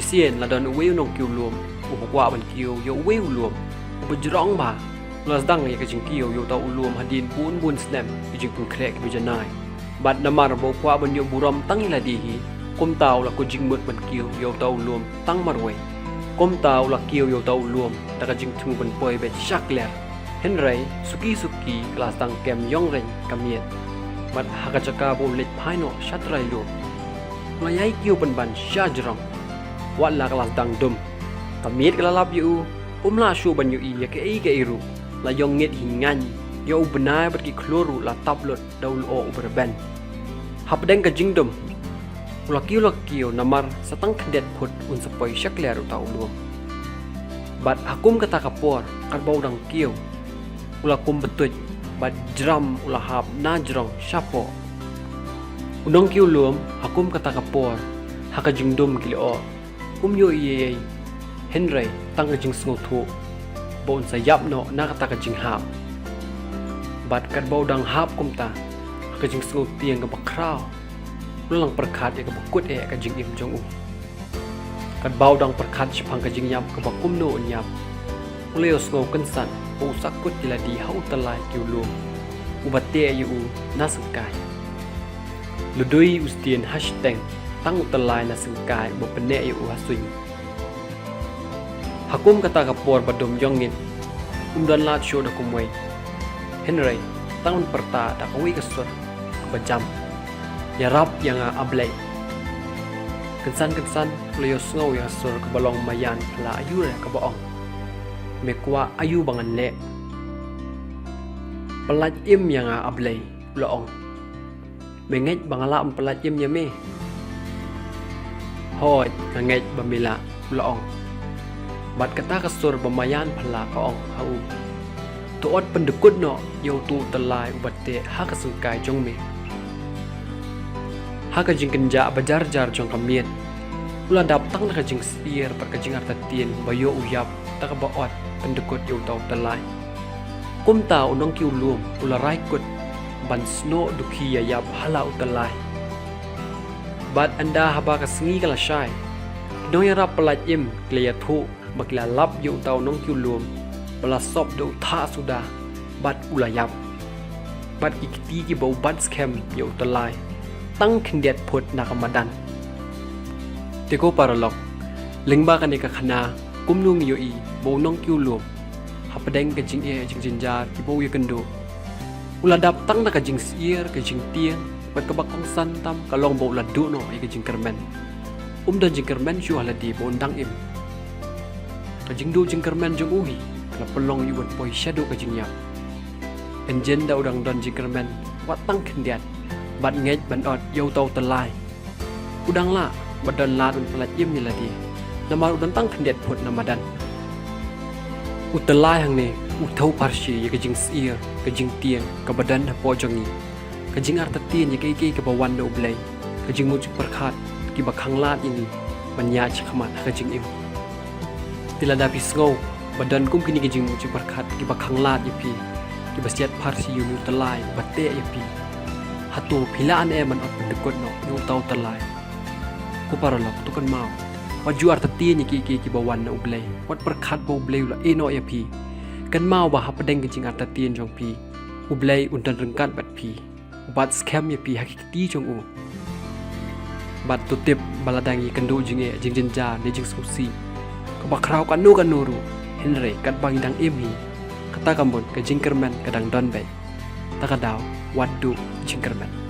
Isien la don uweu nong kiu luom upakwa ban kiu yo uweu luom upajrong ba las dang ya kajing kiu yo tau luom hadin bun snem kajing pun krek bijanai bat namar bo kwa ban yo buram tang ila dihi kom tau la kajing mut ban kiu yo tau luom tang marwe kom tau la kiu yo tau luom ta kajing thung ban poi bet shak ler henrai suki kelas tang kem yong ren kamiet bat hakachaka bo let phaino shatrai lo layai kiu ban shajrong wat la kelas dang dum kamiet kelalap yu la shu ban yu i ya ke iru la yong nget hingan yo benai bat ki kloru la tablot daul o uberben hapdeng ka jingdum Ulakiu namar satang kendet put un sepoi syakler utau luom bat hakum kata kapor karbau dang kiu ulakum betuj bat jram ulahap na jrong syapo unong kiu luom hakum kata kapor haka jingdum kilio yo iye henry tang ka jing sngo thu bon sayap no na kata ka jing hap bat karbau dang hap kumta haka jing sngo tiang ka bakrao ulang perkat ya kebakut ka jing im jong u kan bau dang perkat chipang ka jing yap kebakum no nyap uleo sngo kensan u sakut diladi hau talai kiu luom ubate yu nasengkai ludui ustien hashtag tang utalai nasengkai bo pene yu hasuin hakum kata kapor badom yongin dan lat show da kumwei henry tahun perta da kawi kesur kebajam ya rap yang ablay kensan uleo sngo ya sur kebalong mayan la ayu re kebaong mekwa ayu bangan le pelat im yang ablay loong menget bangala pelat im nya me hoi nget bamila loong bat kata kesur bemayan phala kaong hau tuot pendekut no yo tu telai ubate ha kasengkai jong me ha ka jing kenja bajar-jar jong kamiet ulan dap tang ka jing sier par ka jing artatien bayo uyap ta ka baot pendekut yo tau telai kum ta unong kiu luom ularai kut ban sno dukhi ya yap hala utalai bat anda haba ka sengi kala shai no ya rap pelat im kleya thu bakla lap yo tau nong kiu luom bala sop do tha suda bat ulayap bat ikti ki bau bat scam yo talai tang khendet phut nakamadan teko paralok lingba kan ka khana kumnung yo i bo nong kiu luom hapadeng ka jing jing jinjar ki bo ye kendo uladap tang na ka jing sier ka jing tiang bat ka bakong santam ka long bo ladu no i ka jing kermen dan jing kermen shu haladi bo ndang im ka jing do jing kermen jong uhi la pelong yu bat poi shadow ka jing yap enjen da udang don jing kermen wat tang khendet bat nget ban ot yo tau talai udang la badan la un pelat yem ni ladi namar udan tang khendet phut namadan utalai hang ne uthau parshi ye ka jing sier ka jing tiang ka badan ha po jongi ka jing artatien ye ke ka bawan do blai ka jing mu perkhat ki bakhang lat ini manya chakmat ka jing im tilada pisngo badan kum kini ka jing mu perkhat ki bakhang lat ye pi ki basiat parshi yu utalai batte ye pi hatu philaan man ot pendekut no yo tau talai ku paralok tu kan mau waju artatien ye ki bawan no blai wat perkhat bo blai la eno ye pi kan mau ba hapadeng ke jing artatien jong pi ublai undan rengkat bat pi bat scam ye pi hakiki jong u bat tutip baladang ye kendo jing jenja ne jing susi ka bakrau kan nuru henry kat bang dang emi kata kambon ke jing kermen kadang don bai takadaw wadu jing kermen